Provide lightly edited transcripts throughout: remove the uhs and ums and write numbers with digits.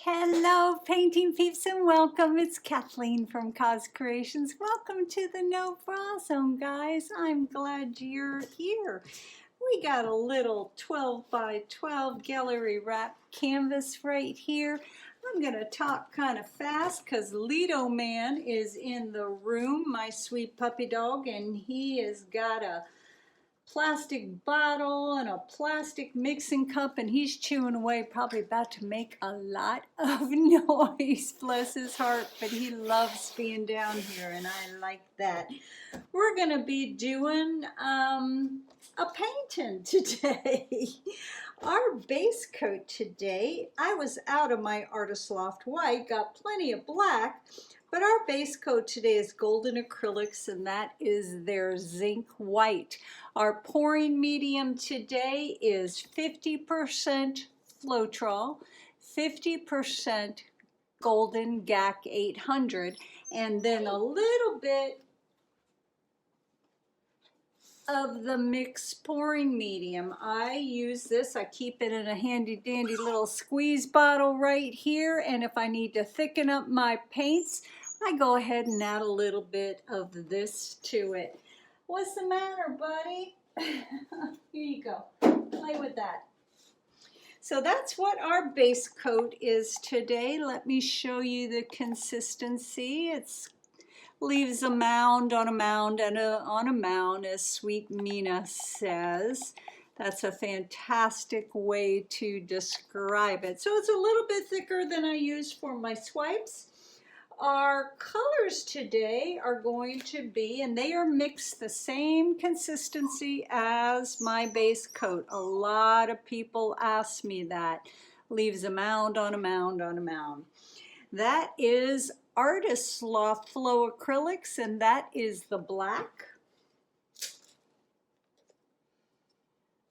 Hello, painting peeps, and welcome. It's Kathleen from COZ Creations. Welcome to the No Bra Zone, guys. I'm glad you're here. We got a little 12 by 12 gallery wrap canvas right here. I'm going to talk kind of fast because Lido Man is in the room, my sweet puppy dog, and he has got a plastic bottle and a plastic mixing cup, and he's chewing away, probably about to make a lot of noise. Bless his heart, but he loves being down here, and I like that. We're gonna be doing a painting today. Our base coat today, I was out of my Artist Loft white, got plenty of black, but our base coat today is Golden Acrylics, and that is their Zinc white. Our pouring medium today is 50% Floetrol, 50% Golden Gac 800, and then a little bit of the mixed pouring medium. I use this, I keep it in a handy dandy little squeeze bottle right here, and if I need to thicken up my paints, I go ahead and add a little bit of this to it. What's the matter, buddy? Here you go, play with that. So that's what our base coat is today. Let me show you the consistency. It's leaves a mound on a mound and on a mound, as Sweet Mina says. That's a fantastic way to describe it. So it's a little bit thicker than I use for my swipes. Our colors today are going to be, and they are mixed the same consistency as my base coat. A lot of people ask me that. Leaves a mound on a mound on a mound. That is Artist Loft Flow Acrylics, and that is the black.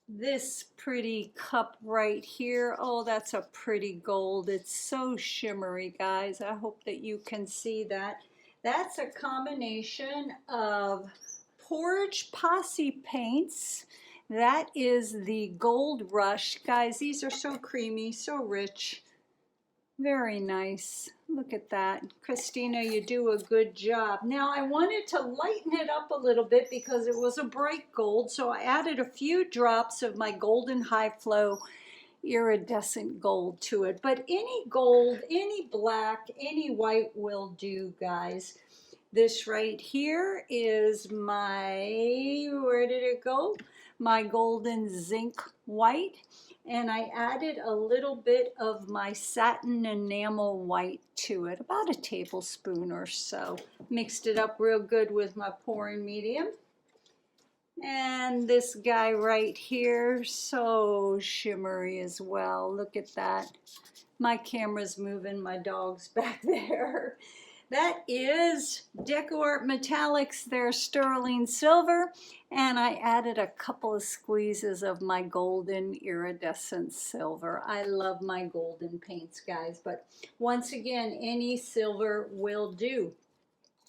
This pretty cup right here, oh, that's a pretty gold. It's so shimmery, guys. I hope that you can see that. That's a combination of Pourage Posse paints. That is the Gold Rush. Guys, these are so creamy, so rich. Very nice. Look at that. Christina, you do a good job. Now, I wanted to lighten it up a little bit because it was a bright gold, so I added a few drops of my Golden High Flow Iridescent gold to it. But any gold, any black, any white will do, guys. This right here is my, where did it go? My Golden Zinc white. And I added a little bit of my Satin Enamel white to it, about a tablespoon or so. Mixed it up real good with my pouring medium. And this guy right here, so shimmery as well. Look at that. My camera's moving, my dog's back there. That is Decoart Metallics, their sterling silver, and I added a couple of squeezes of my golden iridescent silver. I love my golden paints, guys, but once again, any silver will do.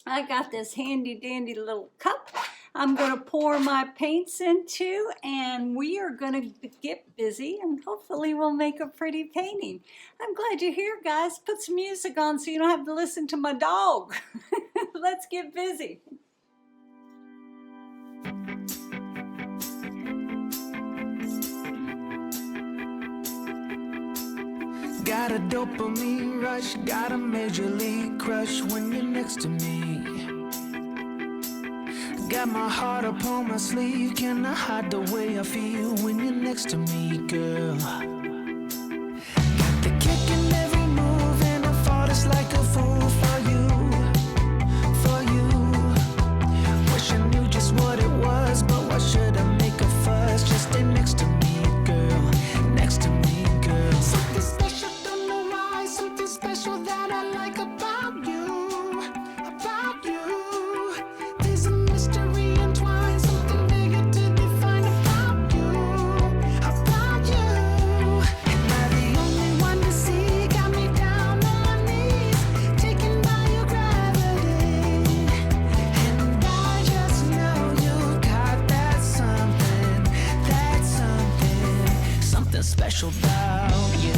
I got this handy dandy little cup I'm going to pour my paints into, and we are going to get busy, and hopefully we'll make a pretty painting. I'm glad you're here, guys. Put some music on so you don't have to listen to my dog. Let's get busy. Got a dopamine rush, got a major league crush when you're next to me. Got my heart upon my sleeve, can I hide the way I feel when you're next to me, girl? Got the kick in every move and I fought just like a fool for you, for you. Wish I knew just what it was, but why should I make a fuss? Just stay next to me, girl, next to me, girl. Something special, don't know why, something special that I like about you, about you. There's a mystery entwined, something bigger to define about you, about you. Am I the only one to see? Got me down on my knees, taken by your gravity. And I just know you got that something, something special about you.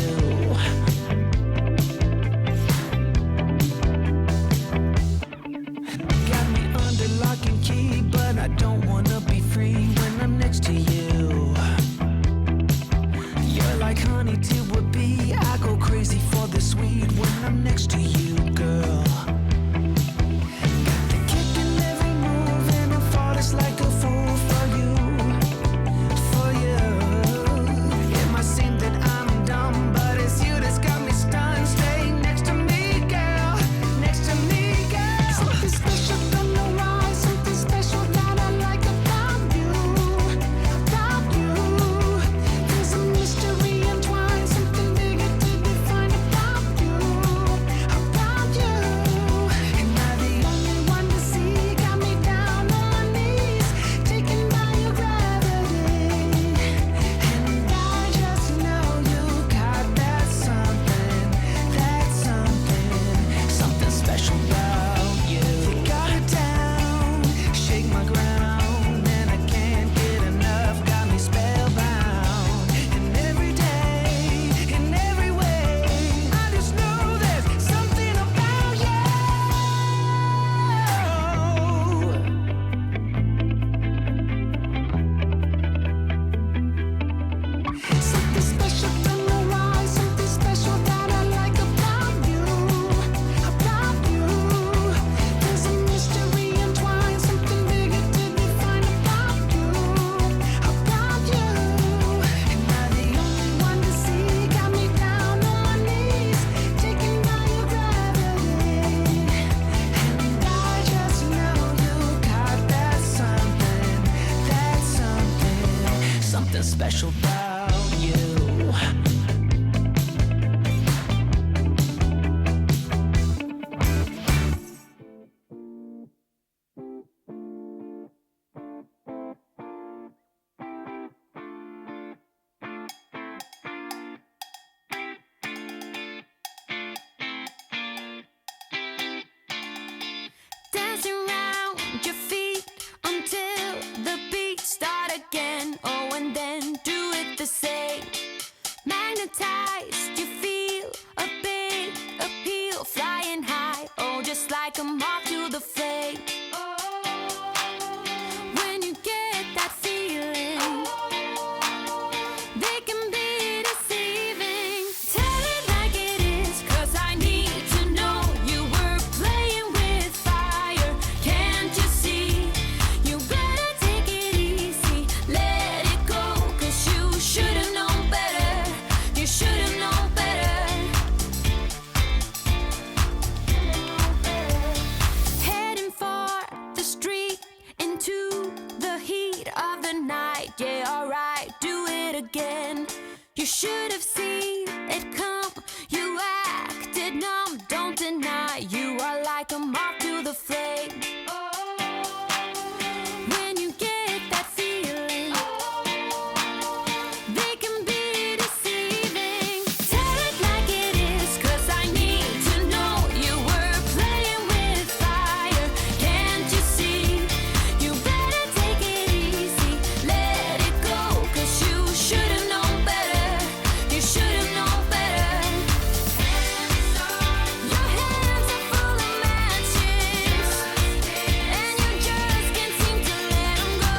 hypnotized, you feel a big appeal, flying high, oh, just like a moth to the flame. When you get that feeling, they can be deceiving. Tell it like it is, 'cause I need to know you were playing with fire. Can't you see? You better take it easy, let it go, 'cause you should have known better. You should have known better. Heading for the street, into the heat of the night. Yeah, alright, do it again. You should have seen it come. You acted numb, don't deny. You are like a moth to the flame. When you get that feeling, they can be deceiving. Tell it like it is, 'cause I need to know you were playing with fire. Can't you see? You better take it easy, let it go, 'cause you should have known better. You should have known better. Your hands are full of matches, and you just can't seem to let them go.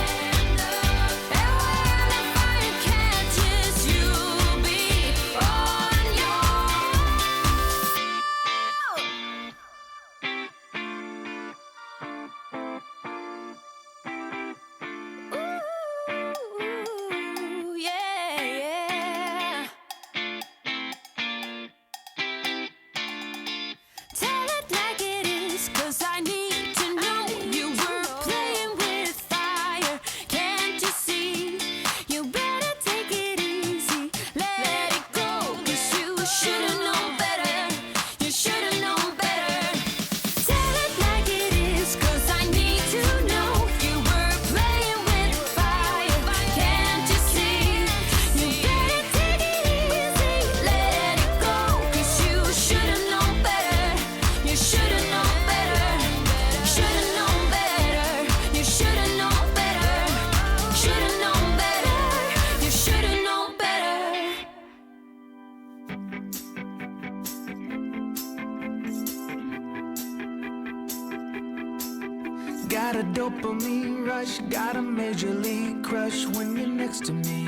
And when the fire catches, you'll be on your Ooh, yeah, yeah. Tell it like it is, 'cause I need to know you were playing with fire. Can't you see? You better take it easy, let it go, 'cause you should have known better. You should have known better. Tell it like it is, 'cause I need to know you were playing with fire. Can't you see? You better take it easy, let it go, 'cause you should have known better. You should have known better. Should have known better. You should have known better. Should have known better. You should have known better. Got a dopamine rush, got a major league crush when you're next to me.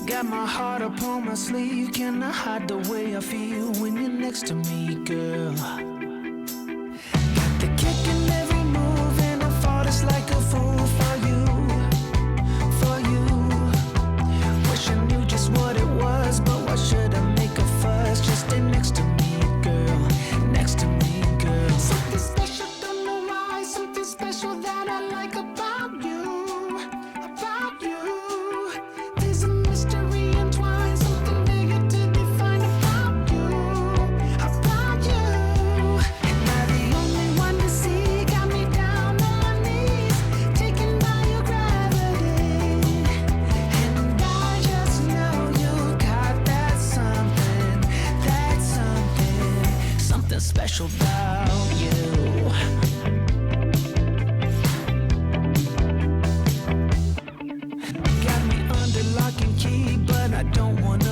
Got my heart upon my sleeve, can I hide the way I feel when you're next to me, girl? Got the kick in every move, and I fought just like a fool for you, for you. Wish I knew just what it was, but why should I make a fuss? Just stay next to me, girl, next to me, girl. Something special, don't know why, something special that I like about you, about you. There's a mystery entwined, something bigger to define about you, about you. Am I the only one to see? Got me down on my knees, taken by your gravity. And I just know you got that something, something special about you. Got me under lock and key, but I don't wanna